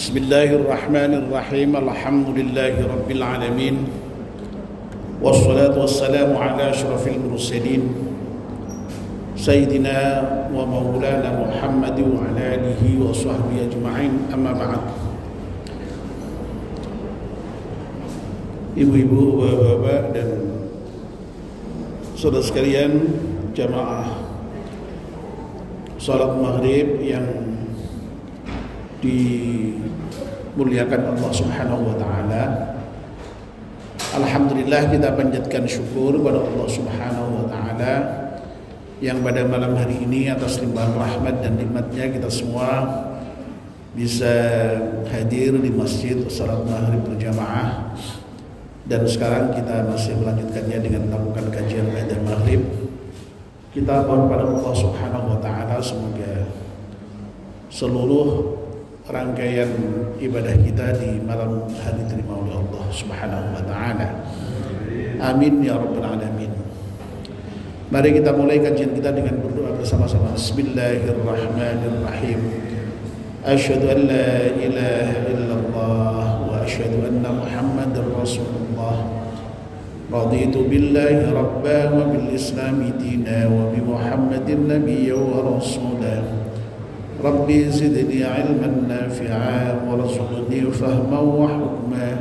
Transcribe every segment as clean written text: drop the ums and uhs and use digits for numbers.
Bismillahirrahmanirrahim. Alhamdulillahi rabbil alamin. Wassalatu wassalamu ala asyrafil mursalin Sayyidina wa maulana Muhammad wa ala alihi wa sahbihi ajma'in. Amma ba'd. Ibu-ibu, bapak-bapak dan saudara sekalian, jamaah salat maghrib yang dimuliakan Allah Subhanahu wa taala. Alhamdulillah, kita panjatkan syukur kepada Allah Subhanahu wa taala yang pada malam hari ini atas limpahan rahmat dan nikmatnya kita semua bisa hadir di masjid salat maghrib berjamaah, dan sekarang kita masih melanjutkannya dengan melakukan kajian ba'da maghrib. Kita mohon pada Allah Subhanahu wa taala semoga seluruh rangkaian ibadah kita di malam hari diterima oleh Allah Subhanahu wa taala. Amin ya rabbal alamin. Mari kita mulai kajian kita dengan berdoa bersama-sama. Bismillahirrahmanirrahim. Asyhadu an la ilaha illallah wa asyhadu anna Muhammadar Rasulullah. Raditu billahi rabba wa bil islami dina wa bi Muhammadin nabiyya wa rasulah. Rabbi zidni ilman nafi'a warzuqni fahman wa hukma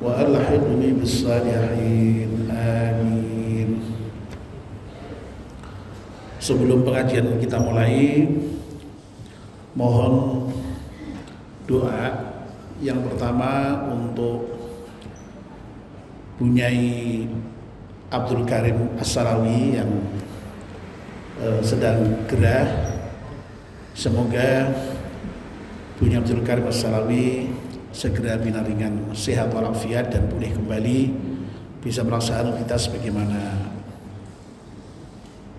wa alhiqni bis salihin. Amin. Sebelum pengajian kita mulai, mohon doa yang pertama untuk Bunyai Abdul Karim As-Sarawi yang sedang gerah. Semoga Bunyai Abdul Karim As-Sarawi segera binaringan, sehat walafiat dan pulih kembali, bisa melaksanakan kita sebagaimana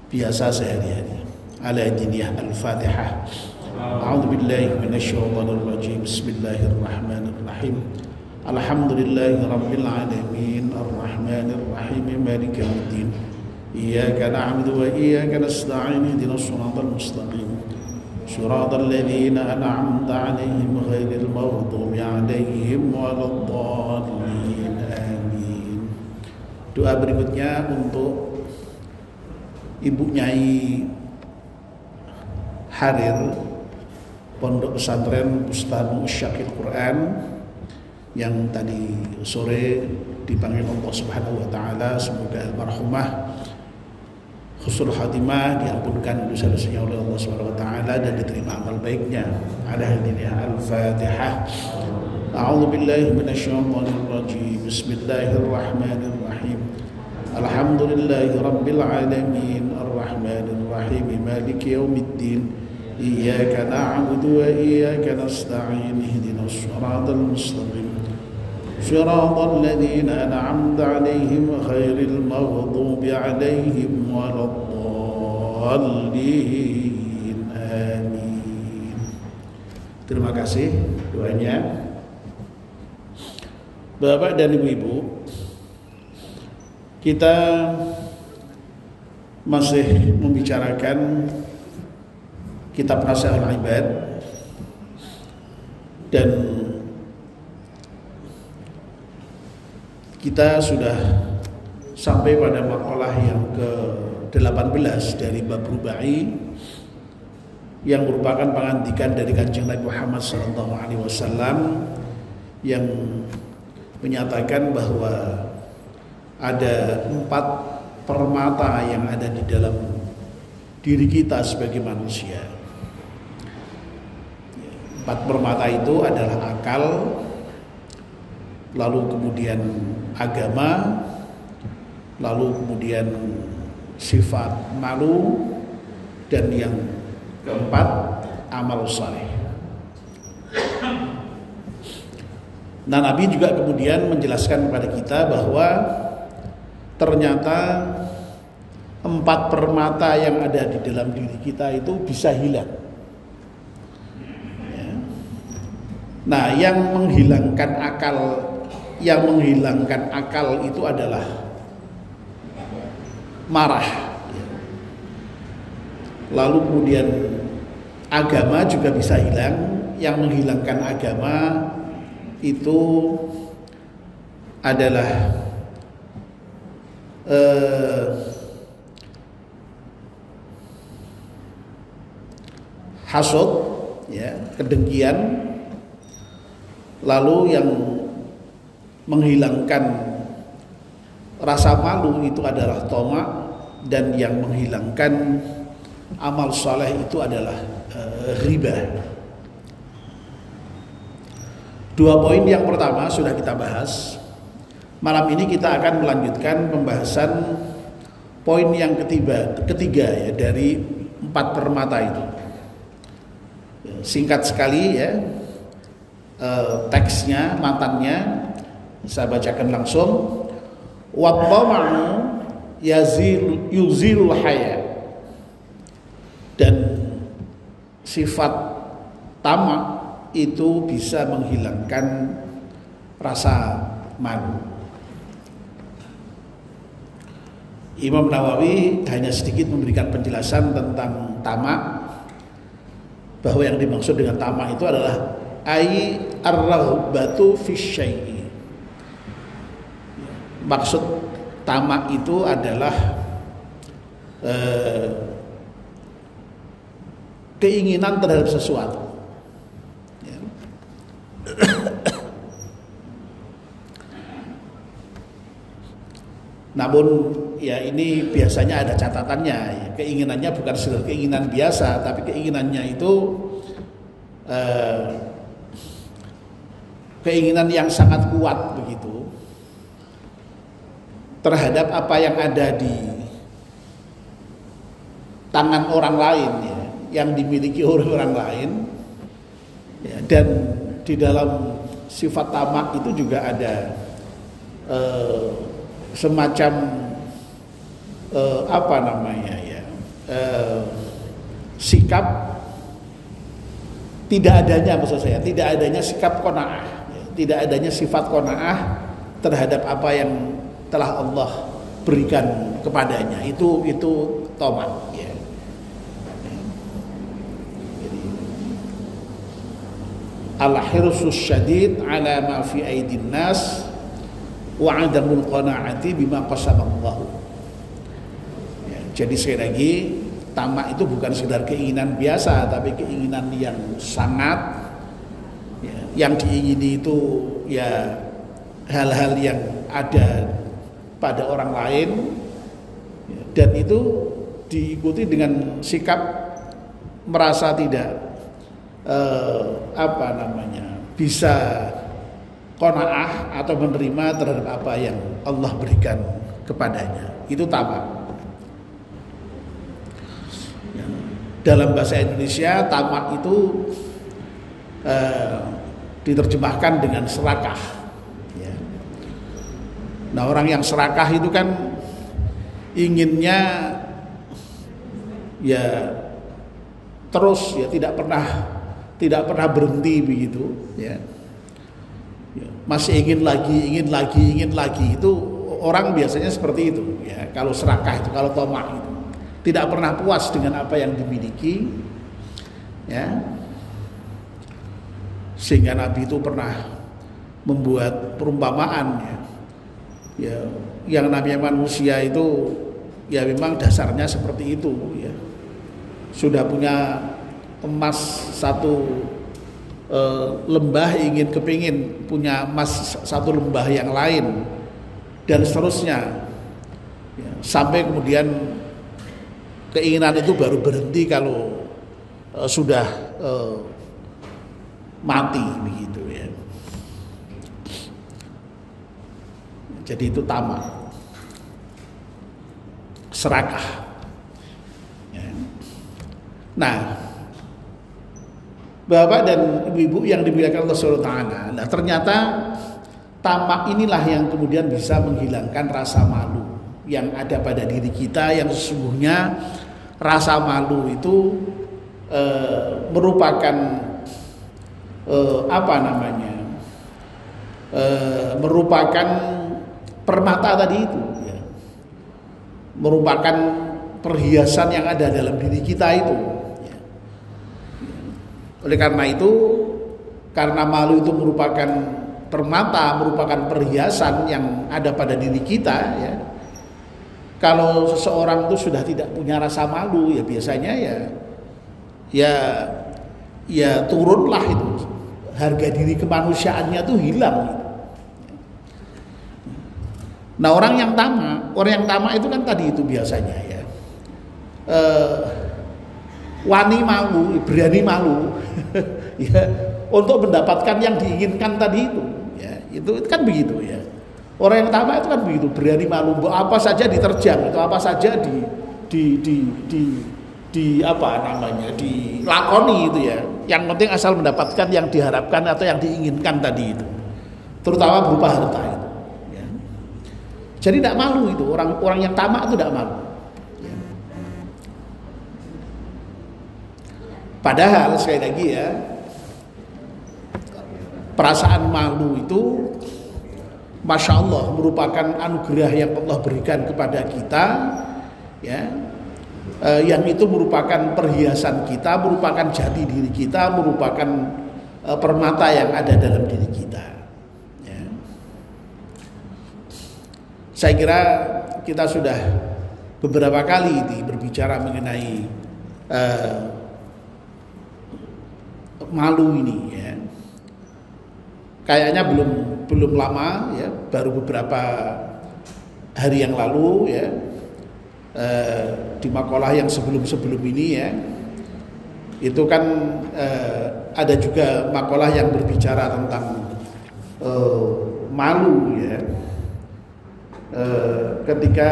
biasa sehari-hari. Ala diniyah al-Fatihah. A'udzu billahi minasyaitonir rajim. Bismillahirrahmanirrahim. Alhamdulillahi rabbil alamin, arrahmanir rahim, maliki yaumiddin. Iyyaka na'budu wa iyyaka nasta'in. Ihdinas siratal mustaqim. Shiratal ladzina an'amta 'alaihim ghairil maghdubi 'alaihim waladdallin. Amin. Doa berikutnya untuk Ibu Nyai Harir, Pondok Pesantren Bustanu Syakil Quran, yang tadi sore dipanggil Allah Subhanahu wa taala. Semoga almarhumah husnul khatimah, diampunkan dosa-dosanya oleh Allah Subhanahu wa taala dan diterima amal baiknya. Ala hadiniyah al-Fatihah. A'udzu billahi minasyaitonir rajim. Bismillahirrahmanirrahim. Alhamdulillahi rabbil alamin, arrahmanir rahim, maliki yaumiddin. Iyyaka na'budu wa iyyaka nasta'in. Ihdinas siratal mustaqim. Shiratal ladzina an'amta 'alaihim ghairil maghdubi 'alaihim waladdallin. Amin. Terima kasih doanya. Bapak dan Ibu-ibu, kita masih membicarakan kitab Nasihatul Ibad, dan kita sudah sampai pada makalah yang ke-18 dari bab rubai, yang merupakan pengantikan dari Kanjeng Nabi Muhammad SAW yang menyatakan bahwa ada 4 permata yang ada di dalam diri kita sebagai manusia. 4 permata itu adalah akal, lalu kemudian agama, lalu kemudian sifat malu, dan yang keempat amal saleh. Nah, Nabi juga kemudian menjelaskan kepada kita bahwa ternyata 4 permata yang ada di dalam diri kita itu bisa hilang. Nah, yang menghilangkan akal itu adalah marah. Lalu kemudian agama juga bisa hilang. yang menghilangkan agama itu adalah hasud, ya, kedengkian. Lalu yang menghilangkan rasa malu itu adalah tamak, dan yang menghilangkan amal saleh itu adalah riba. Dua poin yang pertama sudah kita bahas. Malam ini kita akan melanjutkan pembahasan poin yang ketiga ya, dari 4 permata itu. Singkat sekali ya, teksnya, matannya saya bacakan langsung. Wat-tama'u yuzilul haya, dan sifat tamak itu bisa menghilangkan rasa malu. Imam Nawawi hanya sedikit memberikan penjelasan tentang tamak, bahwa yang dimaksud dengan tamak itu adalah ai ar-raghbatu fi syai'i. Maksud tamak itu adalah keinginan terhadap sesuatu. Ya. Namun ya ini biasanya ada catatannya ya. Keinginannya bukan sekedar keinginan biasa, tapi keinginannya itu keinginan yang sangat kuat begitu terhadap apa yang ada di tangan orang lain ya, yang dimiliki oleh orang lain ya. Dan di dalam sifat tamak itu juga ada semacam apa namanya ya, sikap tidak adanya, maksud saya tidak adanya sikap qanaah ya, tidak adanya sifat qanaah terhadap apa yang telah Allah berikan kepadanya, itu tamak ya. Al-hirsus syadid ala ma fi aidin nas wa adamul qanaati bima qasamallahu. Ya, jadi sekali lagi, tamak itu bukan sekedar keinginan biasa, tapi keinginan yang sangat ya, yang diingini itu ya hal-hal yang ada pada orang lain ya, dan itu diikuti dengan sikap merasa tidak apa namanya bisa qanaah atau menerima terhadap apa yang Allah berikan kepadanya. Itu tamak. Ya. Dalam bahasa Indonesia tamak itu diterjemahkan dengan serakah. Ya. Nah, orang yang serakah itu kan inginnya ya terus ya, tidak pernah berhenti begitu ya. Masih ingin lagi, itu orang biasanya seperti itu ya. Kalau serakah itu, kalau tamak itu tidak pernah puas dengan apa yang dimiliki ya. Sehingga Nabi itu pernah membuat perumpamaan ya, yang namanya manusia itu ya memang dasarnya seperti itu ya. Sudah punya emas satu lembah, kepingin punya emas satu lembah yang lain, dan seterusnya ya, sampai kemudian keinginan itu baru berhenti kalau sudah mati begitu ya. Jadi itu tamak, serakah ya. Nah, Bapak dan Ibu-ibu yang dimuliakan Allah Subhanahu wa taala, nah ternyata tamak inilah yang kemudian bisa menghilangkan rasa malu yang ada pada diri kita, yang sesungguhnya rasa malu itu merupakan apa namanya, merupakan permata tadi itu ya. Merupakan perhiasan yang ada dalam diri kita itu ya. Oleh karena itu Karena malu itu merupakan permata, merupakan perhiasan yang ada pada diri kita ya. Kalau seseorang itu sudah tidak punya rasa malu ya biasanya ya turunlah itu. Harga diri kemanusiaannya tuh hilang. Nah, orang yang tamak itu kan tadi itu biasanya ya. Wani malu, berani malu ya untuk mendapatkan yang diinginkan tadi itu ya, itu kan begitu ya. Orang yang tamak itu kan begitu, berani malu, apa saja diterjang, itu apa saja di apa namanya, dilakoni itu ya. Yang penting asal mendapatkan yang diharapkan atau yang diinginkan tadi itu, terutama berupa harta itu ya. Jadi tidak malu itu, orang yang tamak itu tidak malu ya. Padahal sekali lagi ya, perasaan malu itu Masya Allah merupakan anugerah yang Allah berikan kepada kita ya, yang itu merupakan perhiasan kita, merupakan jati diri kita, merupakan permata yang ada dalam diri kita ya. Saya kira kita sudah beberapa kali berbicara mengenai malu ini ya. Kayaknya belum lama ya, baru beberapa hari yang lalu ya, di makalah yang sebelum ini ya, itu kan ada juga makalah yang berbicara tentang malu ya, ketika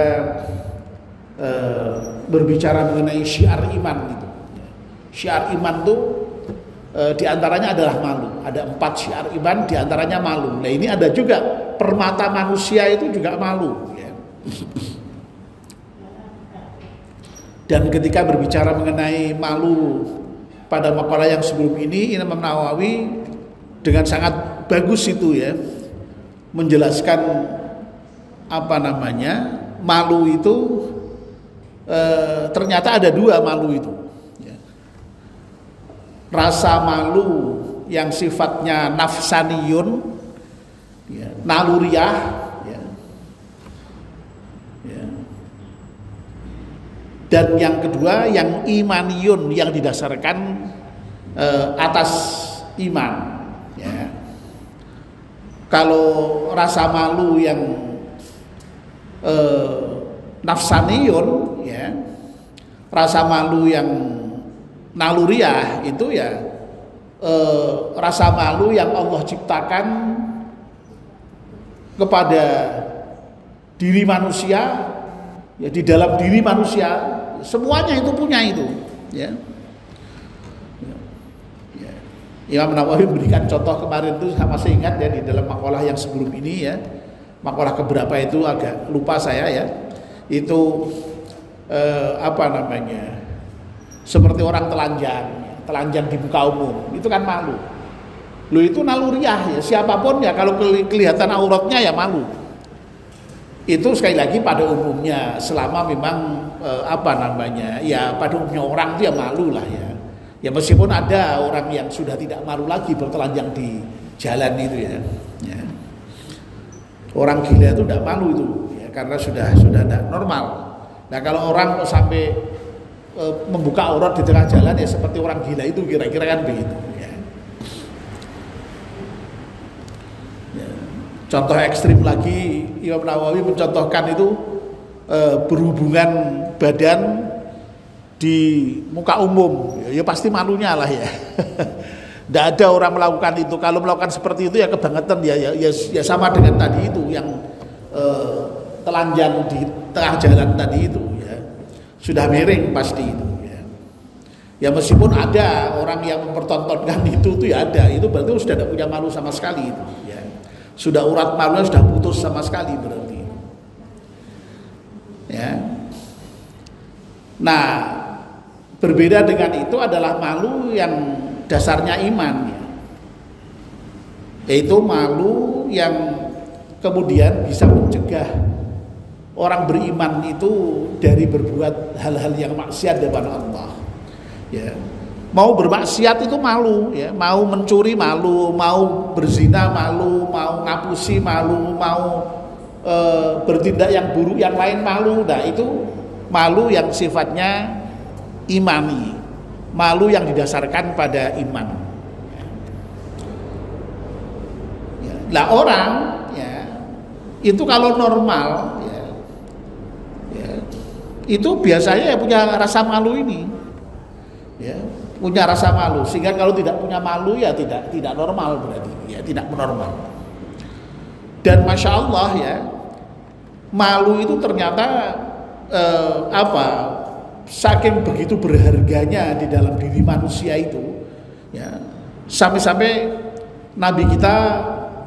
berbicara mengenai syiar iman itu. Syiar iman itu diantaranya adalah malu. Ada 4 syiar iman, diantaranya malu. Nah ini ada juga permata manusia itu juga malu ya. Dan ketika berbicara mengenai malu pada makalah yang sebelum ini, Imam Nawawi dengan sangat bagus itu ya, menjelaskan apa namanya, malu itu ternyata ada 2 malu itu ya. Rasa malu yang sifatnya nafsaniyun ya, naluriah ya. Ya. Dan yang kedua yang imaniyun, yang didasarkan atas iman ya. Kalau rasa malu yang nafsaniyun ya, rasa malu yang naluriah itu ya rasa malu yang Allah ciptakan kepada diri manusia ya, di dalam diri manusia semuanya itu punya itu ya. Ya. Imam Nawawi memberikan contoh kemarin itu, saya masih ingat ya, di dalam makalah yang sebelum ini ya, makalah keberapa itu agak lupa saya ya, itu apa namanya, seperti orang telanjang di muka umum, itu kan malu. Lu itu naluriah ya, siapapun ya kalau kelihatan auratnya ya malu. Itu sekali lagi pada umumnya, selama memang apa namanya, ya pada umumnya orang itu ya malu lah ya. Ya meskipun ada orang yang sudah tidak malu lagi bertelanjang di jalan itu ya. Ya. Orang gila itu tidak malu itu ya, karena sudah tidak normal. Nah kalau orang sampai membuka aurat di tengah jalan ya seperti orang gila itu, kira-kira kan begitu ya. Ya. Contoh ekstrim lagi, Imam Nawawi mencontohkan itu berhubungan badan di muka umum ya pasti malunya lah ya. Tidak ada orang melakukan itu. Kalau melakukan seperti itu ya kebangetan ya sama dengan tadi itu yang telanjang di tengah jalan tadi itu ya. Sudah miring pasti itu ya. Ya meskipun ada orang yang mempertontonkan itu tuh ya ada, itu berarti sudah tidak punya malu sama sekali itu ya. Sudah urat malunya sudah putus sama sekali berarti. Ya. Nah, berbeda dengan itu adalah malu yang dasarnya iman ya. Yaitu malu yang kemudian bisa mencegah orang beriman itu dari berbuat hal-hal yang maksiat depan Allah. Ya. Mau bermaksiat itu malu, ya. Mau mencuri malu, mau berzina malu, mau ngapusi malu, mau bertindak yang buruk yang lain malu. Nah itu malu yang sifatnya imani, malu yang didasarkan pada iman. Lah orang, ya, itu kalau normal, ya, itu biasanya ya punya rasa malu ini, ya, punya rasa malu. Sehingga kalau tidak punya malu ya tidak normal berarti, ya tidak normal. Dan masya Allah ya, malu itu ternyata saking begitu berharganya di dalam diri manusia itu, ya, sampai-sampai Nabi kita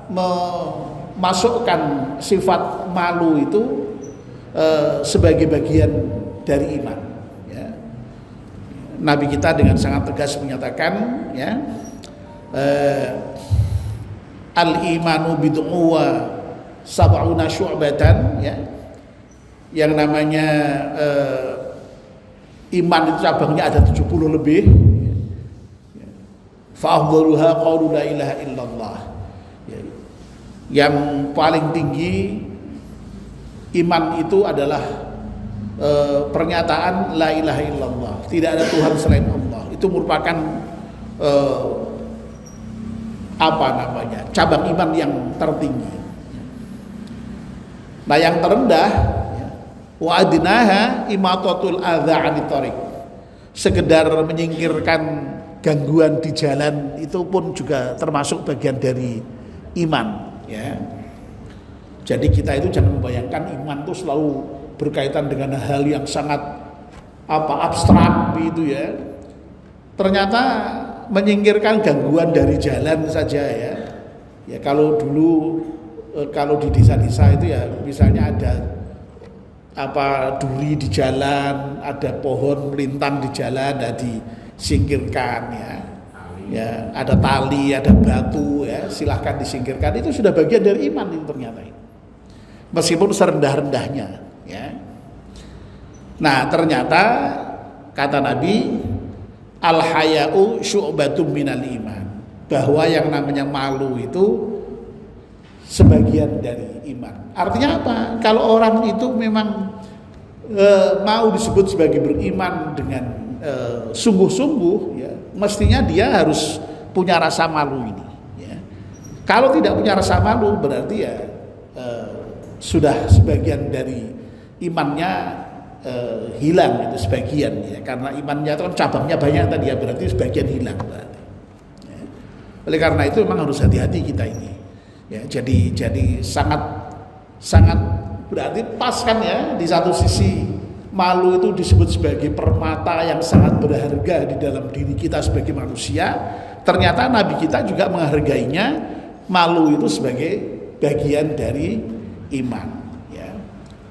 memasukkan sifat malu itu sebagai bagian dari iman, ya. Nabi kita dengan sangat tegas menyatakan, ya, al-imanu bid'u wa sab'una syu'batan, ya, yang namanya iman itu cabangnya ada 70 lebih, fa afdaluha qaulu la ilaha illallah. Yang paling tinggi iman itu adalah pernyataan la ilaha illallah, tidak ada Tuhan selain Allah. Itu merupakan cabang iman yang tertinggi. Nah yang terendah, wa adnaha imatatul adza 'anit thariq, sekedar menyingkirkan gangguan di jalan itu pun juga termasuk bagian dari iman, ya. Jadi kita itu jangan membayangkan iman itu selalu berkaitan dengan hal yang sangat abstrak gitu, ya. Ternyata menyingkirkan gangguan dari jalan saja, ya. Ya kalau dulu kalau di desa-desa itu ya misalnya ada duri di jalan, ada pohon melintang di jalan, ada disingkirkan, ya. Ya, ada tali, ada batu, ya, silahkan disingkirkan. Itu sudah bagian dari iman itu ternyata. Meskipun serendah-rendahnya, ya. Nah, ternyata kata Nabi, al-haya'u syu'batum minal iman, bahwa yang namanya malu itu sebagian dari iman. Artinya apa? Kalau orang itu memang mau disebut sebagai beriman dengan sungguh-sungguh, ya, mestinya dia harus punya rasa malu ini, ya. Kalau tidak punya rasa malu berarti ya sudah sebagian dari imannya hilang, itu sebagian, ya, karena imannya itu kan cabangnya banyak tadi, ya, berarti sebagian hilang berarti, ya. Oleh karena itu memang harus hati-hati kita ini, ya. Jadi sangat berarti pas kan, ya, di satu sisi malu itu disebut sebagai permata yang sangat berharga di dalam diri kita sebagai manusia. Ternyata Nabi kita juga menghargainya, malu itu sebagai bagian dari iman, ya.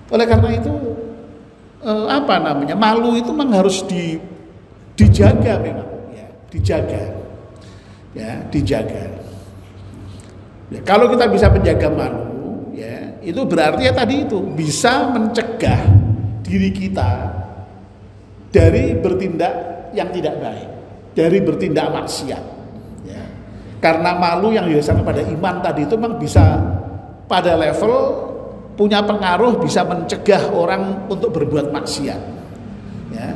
Oleh karena itu malu itu memang harus dijaga memang, ya, dijaga. Ya, kalau kita bisa menjaga malu, ya, itu berarti ya tadi itu bisa mencegah diri kita dari bertindak yang tidak baik, dari bertindak maksiat, ya. Karena malu yang didasarkan pada iman tadi itu memang bisa pada level punya pengaruh, bisa mencegah orang untuk berbuat maksiat, ya.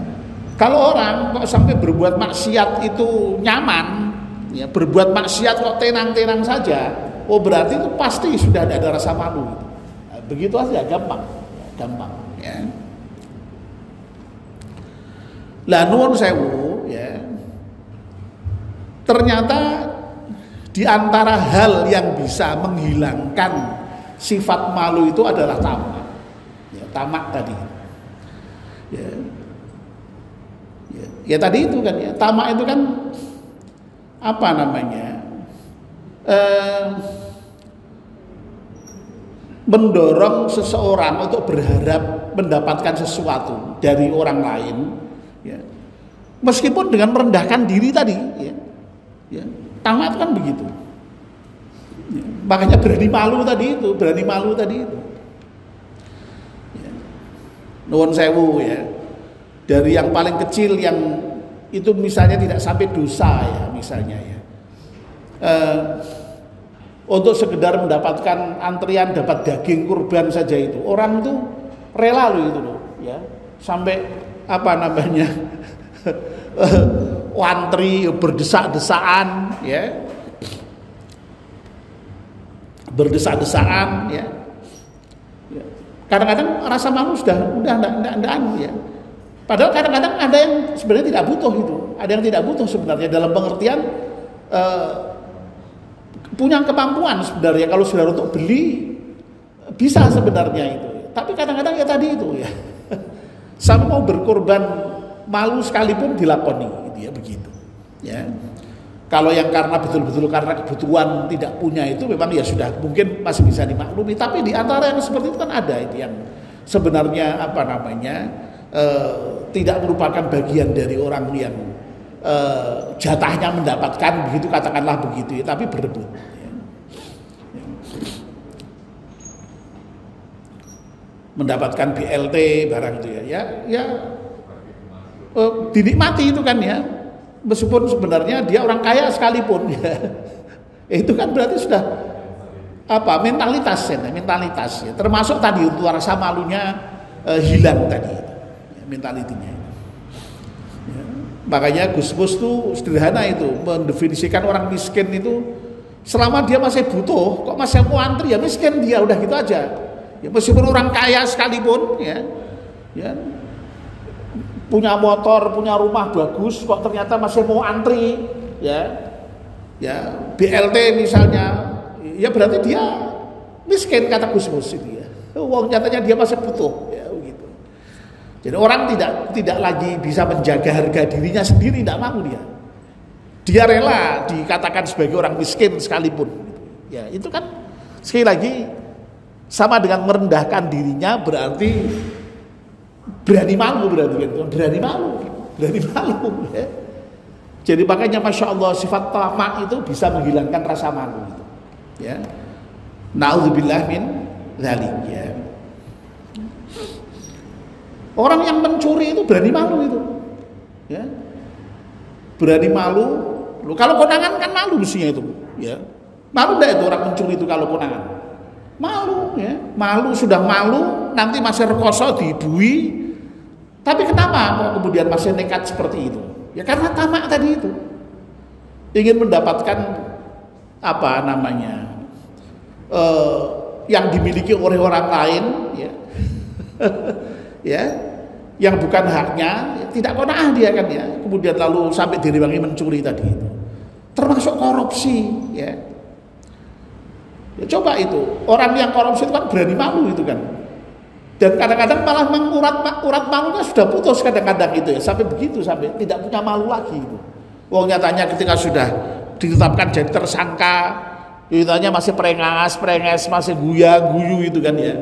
Kalau orang kok sampai berbuat maksiat itu nyaman, ya, berbuat maksiat kok tenang-tenang saja, oh berarti itu pasti sudah ada rasa malu. Nah, begitu aja, gampang, ya. Lah nuwun sewu, ya. Ternyata di antara hal yang bisa menghilangkan sifat malu itu adalah tamak. Ya, tamak tadi. Ya tadi itu kan, ya. Tamak itu kan mendorong seseorang untuk berharap mendapatkan sesuatu dari orang lain, ya, meskipun dengan merendahkan diri tadi, ya. Tamak kan begitu, ya. Makanya berani malu tadi itu, ya. Nuwun sewu, ya, dari yang paling kecil yang itu misalnya tidak sampai dosa ya misalnya ya. Untuk sekedar mendapatkan antrian dapat daging kurban saja itu orang tuh rela loh itu loh ya, sampai apa namanya antri berdesak-desaan ya, berdesak-desaan ya. Kadang-kadang rasa malu sudah enggak ya. Padahal kadang-kadang ada yang sebenarnya tidak butuh itu, ada yang tidak butuh sebenarnya dalam pengertian punya kemampuan sebenarnya kalau sudah untuk beli bisa sebenarnya itu. Tapi kadang-kadang ya tadi itu ya, sampai mau berkorban malu sekalipun dilakoni, gitu ya begitu. Ya, kalau yang karena betul-betul karena kebutuhan tidak punya itu memang ya sudah mungkin masih bisa dimaklumi. Tapi di antara yang seperti itu kan ada itu yang sebenarnya apa namanya tidak merupakan bagian dari orang yang jatahnya mendapatkan begitu katakanlah begitu ya, tapi berebut. Ya. Mendapatkan BLT barang itu ya dinikmati itu kan ya, meskipun sebenarnya dia orang kaya sekalipun ya. Itu kan berarti sudah apa mentalitas ya, termasuk tadi untuk rasa malunya hilang tadi ya, mentalitinya ya. Makanya Gus Mus tuh sederhana itu mendefinisikan orang miskin itu selama dia masih butuh kok masih mau antri ya miskin dia, udah gitu aja ya, meskipun orang kaya sekalipun ya punya motor, punya rumah bagus kok ternyata masih mau antri ya BLT misalnya ya berarti dia miskin kata Gus Mus itu ya, wong nyatanya dia masih butuh ya begitu. Jadi orang tidak lagi bisa menjaga harga dirinya sendiri, tidak mau dia rela dikatakan sebagai orang miskin sekalipun ya, itu kan sekali lagi sama dengan merendahkan dirinya, berarti berani malu ya. Jadi makanya Masya Allah sifat tamak itu bisa menghilangkan rasa malu itu, ya. Na'udzubillah min dzalik ya. Orang yang mencuri itu berani malu itu, ya. Berani malu. Loh, kalau konangan kan malu mestinya itu, ya. Malu enggak itu orang mencuri itu kalau konangan? Malu ya, sudah malu, nanti masih rekoso dibui. Tapi kenapa kok kemudian masih nekat seperti itu? Ya karena tamak tadi itu. Ingin mendapatkan apa namanya? Yang dimiliki oleh orang lain ya. Ya, yang bukan haknya, tidak qanaah dia kan ya. Kemudian lalu sampai direwangi mencuri tadi itu. Termasuk korupsi ya. Ya coba itu, orang yang korupsi itu kan berani malu itu kan. Dan kadang-kadang malah urat malunya sudah putus kadang-kadang itu ya, sampai begitu, sampai tidak punya malu lagi itu. Wong nyatanya ketika sudah ditetapkan jadi tersangka, nyatanya masih prenges, masih guyu itu kan ya.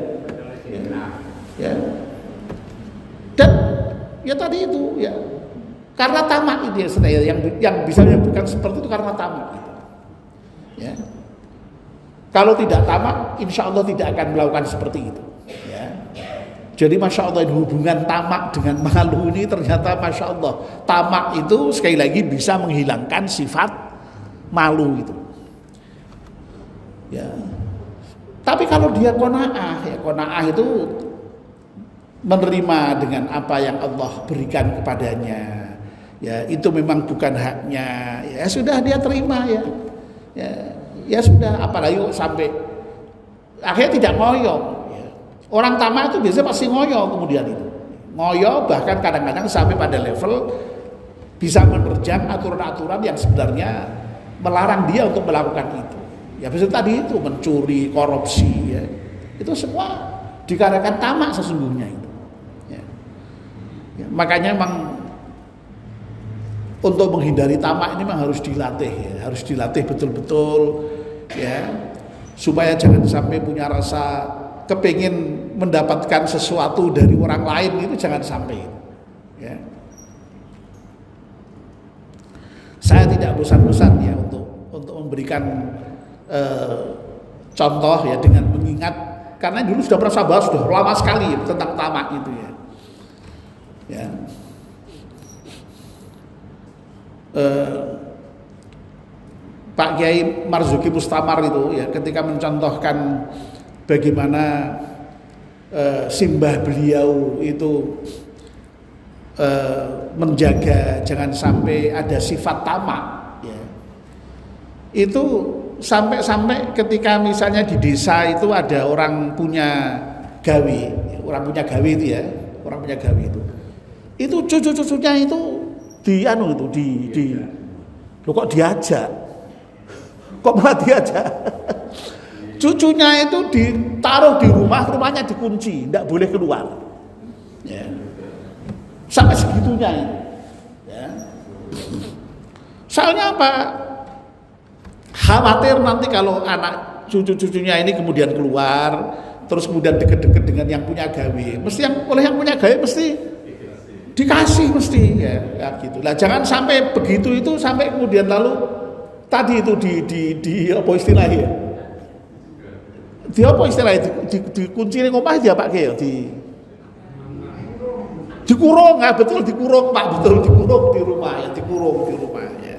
Ya. Dan ya tadi itu ya, karena tamak itu ya sebenarnya yang bisa menyebutkan seperti itu karena tamak itu. Ya. Kalau tidak tamak, insya Allah tidak akan melakukan seperti itu. Ya. Jadi Masya Allah hubungan tamak dengan malu ini ternyata Masya Allah. Tamak itu sekali lagi bisa menghilangkan sifat malu itu. Ya. Tapi kalau dia qanaah itu menerima dengan apa yang Allah berikan kepadanya. Ya, itu memang bukan haknya. Ya sudah dia terima ya. Ya sudah, apalagi sampai akhirnya tidak ngoyo ya. Orang tamak itu biasanya pasti ngoyo kemudian itu ngoyo, bahkan kadang-kadang sampai pada level bisa menerjang aturan-aturan yang sebenarnya melarang dia untuk melakukan itu ya. Biasanya tadi itu mencuri, korupsi ya, itu semua dikarenakan tamak sesungguhnya itu ya. Ya, makanya memang untuk menghindari tamak ini memang harus dilatih ya, harus dilatih betul-betul ya, supaya jangan sampai punya rasa kepingin mendapatkan sesuatu dari orang lain, itu jangan sampai ya. Saya tidak bosan-bosan ya untuk memberikan contoh ya, dengan mengingat, karena dulu sudah pernah bahas sudah lama sekali tentang tamak itu ya. Ya. eh, Pak Kiai Marzuki Mustamar itu ya ketika mencontohkan bagaimana simbah beliau itu menjaga jangan sampai ada sifat tamak ya. Itu sampai ketika misalnya di desa itu ada orang punya gawe itu ya, orang punya gawe itu cucu-cucunya itu lo kok diajak, kok malah diajak cucunya itu ditaruh di rumahnya dikunci, tidak boleh keluar ya. Sampai segitunya itu ya. Soalnya apa? Khawatir nanti kalau anak cucu-cucunya ini kemudian keluar terus kemudian deket-deket dengan yang punya gawe, mesti oleh yang punya gawe mesti dikasih mesti ya gitu. Lah jangan sampai begitu itu sampai kemudian lalu tadi itu di apa istilahnya? Di apa istilahnya? Dikunci ning omah dia Pak Kiai dikurung, betul dikurung Pak, betul dikurung di rumah ya, dikurung di rumah ya.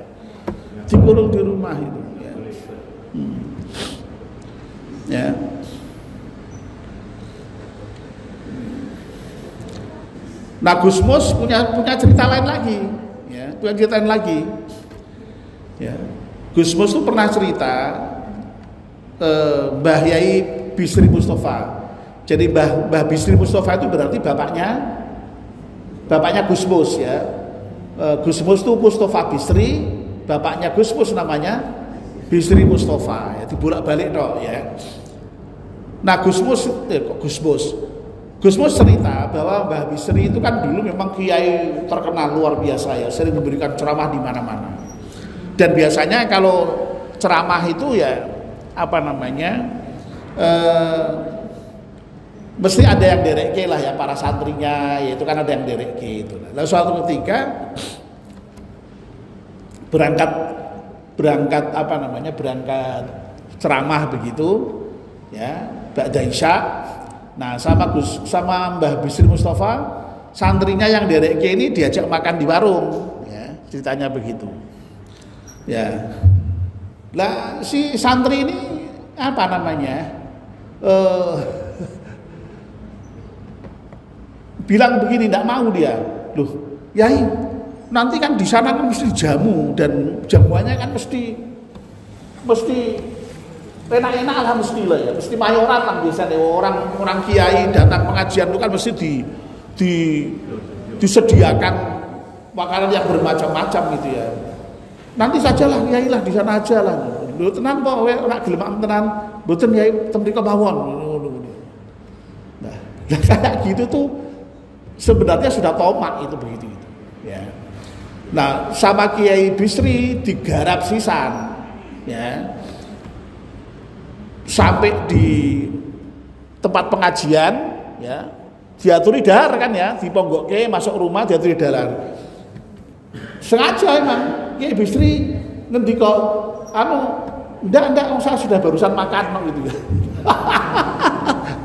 Dikurung di rumah itu ya. Ya. Nah Gusmus punya cerita lain lagi ya, punya cerita lain lagi ya. Gusmus itu pernah cerita Mbah Yai Bisri Mustafa. Jadi Mbah Bisri Mustafa itu berarti bapaknya Gusmus ya. Gusmus itu Mustafa Bisri, bapaknya Gusmus namanya Bisri Mustafa ya, dibolak-balik toh ya. Nah Gusmus cerita bahwa Mbah Bisri itu kan dulu memang kiai terkenal luar biasa ya, sering memberikan ceramah di mana-mana. Dan biasanya kalau ceramah itu ya apa namanya mesti ada yang dereke lah ya, para santrinya ya, itu kan ada yang dereke itu. Lalu suatu ketika berangkat ceramah begitu ya, ba'da isya. Nah sama Mbah Bisri Mustafa, santrinya yang dereke ini diajak makan di warung ya, ceritanya begitu ya. Lah si santri ini apa namanya bilang begini, tidak mau dia, loh Yai nanti kan di sana kan mesti jamu, dan jamuannya kan mesti enak-enak lah, mesti lah ya, mesti mayoran lah biasanya orang kiai datang pengajian itu kan mesti disediakan makanan yang bermacam-macam gitu ya. Nanti sajalah Yai lah di sana aja lah. Lho tenan kok kowe ora gelem tenan, mboten Yai ten mriko mawon. Nah, kayak gitu tuh sebenarnya sudah tomak itu begitu gitu. Ya. Nah, sama Kiai Bisri digarap sisan. Ya. Sampai di tempat pengajian ya, diaturi dahar kan ya, diponggokke masuk rumah diaturi dahar. Sengaja emang Kiai Bisri ngendika enggak saya sudah barusan makan gitu ya.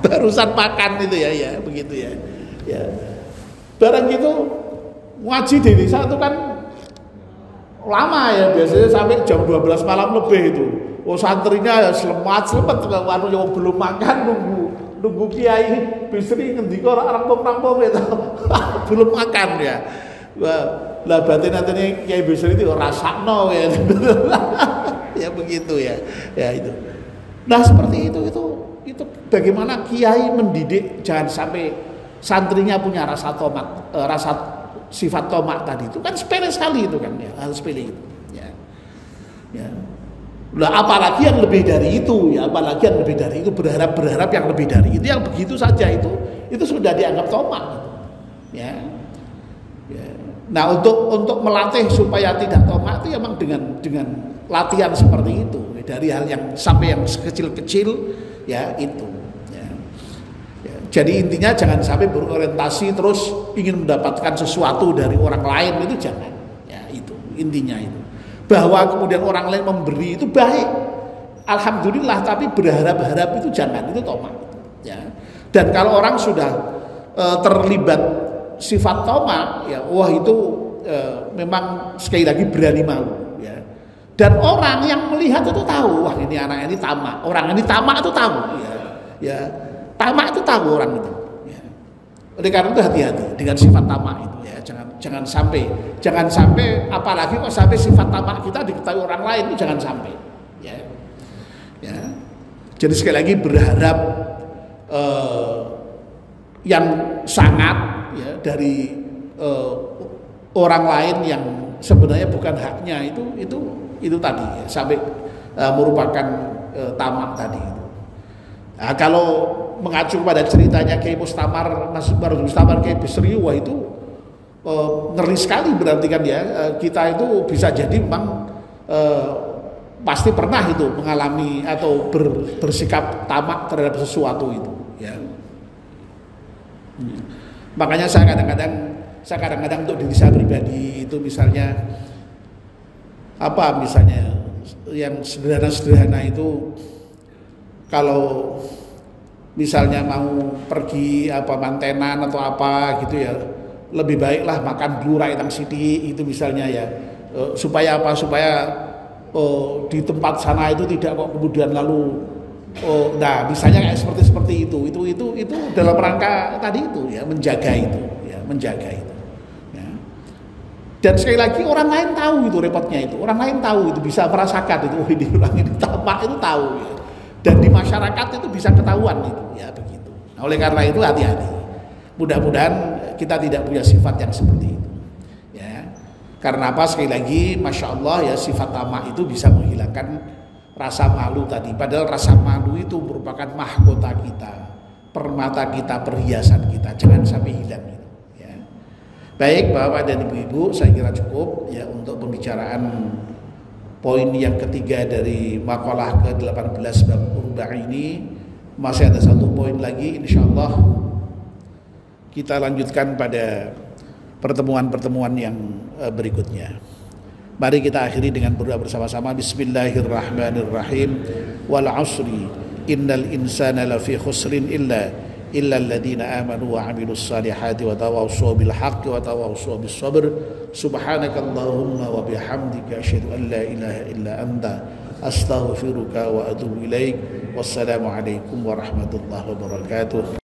Barusan makan itu ya begitu ya. Ya. Barang gitu ngaji di desa itu kan lama ya, biasanya sampai jam 12 malam lebih itu. Oh santrinya ya selemat kalau yang belum makan nunggu Kiai Bisri ngendika rampung-rampung itu. Belum makan ya. Lah batin nantinya Kiai Bisri itu rasakno ya. Ya begitu ya. Ya itu. Nah seperti itu bagaimana Kiai mendidik jangan sampai santrinya punya rasa tomak, rasa sifat tomak tadi itu kan sepele sekali itu kan ya, hal sepele itu. Ya. Ya. Lah apalagi yang lebih dari itu ya, apalagi yang lebih dari itu, berharap yang lebih dari itu, yang begitu saja itu sudah dianggap tomak gitu. Ya. Ya. Nah untuk melatih supaya tidak tomak itu memang dengan latihan seperti itu, dari hal yang sampai yang kecil-kecil ya itu. Ya. Ya. Jadi intinya jangan sampai berorientasi terus ingin mendapatkan sesuatu dari orang lain, itu jangan. Ya itu intinya itu. Bahwa kemudian orang lain memberi itu baik, alhamdulillah, tapi berharap-harap itu jangan, itu tomak ya. Dan kalau orang sudah terlibat sifat tomak ya, wah itu memang sekali lagi berani malu, ya. Dan orang yang melihat itu tahu, wah ini anak ini tamak, orang ini tamak itu tahu, ya, tamak itu tahu orang itu. Ya. Oleh karena itu hati-hati dengan sifat tamak itu, ya. Jangan sampai, apalagi kok sampai sifat tamak kita diketahui orang lain, itu jangan sampai, ya. Ya. Jadi sekali lagi berharap yang sangat, ya, dari orang lain yang sebenarnya bukan haknya itu tadi, ya, sampai merupakan tamak tadi. Nah, kalau mengacu pada ceritanya Kiai Mustamar, Mustamar Kiai Bisri, wah itu ngeri sekali berarti kan, ya. Kita itu bisa jadi memang pasti pernah itu mengalami atau bersikap tamak terhadap sesuatu itu, ya. Makanya saya kadang-kadang untuk diri saya pribadi itu misalnya yang sederhana itu, kalau misalnya mau pergi mantenan atau apa gitu, ya, lebih baiklah makan dulu rai tang siti itu misalnya, ya, supaya di tempat sana itu tidak kok kemudian lalu nah misalnya kayak seperti itu dalam rangka tadi itu, ya, menjaga itu, ya. Dan sekali lagi orang lain tahu itu repotnya itu, orang lain tahu itu, bisa merasakan itu, ini orang ini tamak itu tahu, ya. Dan di masyarakat itu bisa ketahuan itu, ya, begitu. Nah, oleh karena itu hati-hati. Mudah-mudahan kita tidak punya sifat yang seperti itu, ya. Karena apa? Sekali lagi, masya Allah, ya, sifat tamak itu bisa menghilangkan rasa malu tadi. Padahal rasa malu itu merupakan mahkota kita, permata kita, perhiasan kita. Jangan sampai hilang itu, ya. Baik, Bapak dan Ibu-ibu, saya kira cukup, ya, untuk pembicaraan poin yang ketiga dari makalah ke-18 bab urba ini. Masih ada satu poin lagi, insyaallah kita lanjutkan pada pertemuan-pertemuan yang berikutnya. Mari kita akhiri dengan berdoa bersama-sama. Bismillahirrahmanirrahim. Wal 'asri innal insana lafi khusrin illa alladziina aamanu wa 'amilus shalihati wa tawassaw bil haqqi wa tawassaw bis sabr. Subhanakallahumma wa bihamdika asyhadu an la ilaha illa anta astaghfiruka wa atubu ilaik. Wassalamu alaikum warahmatullahi wabarakatuh.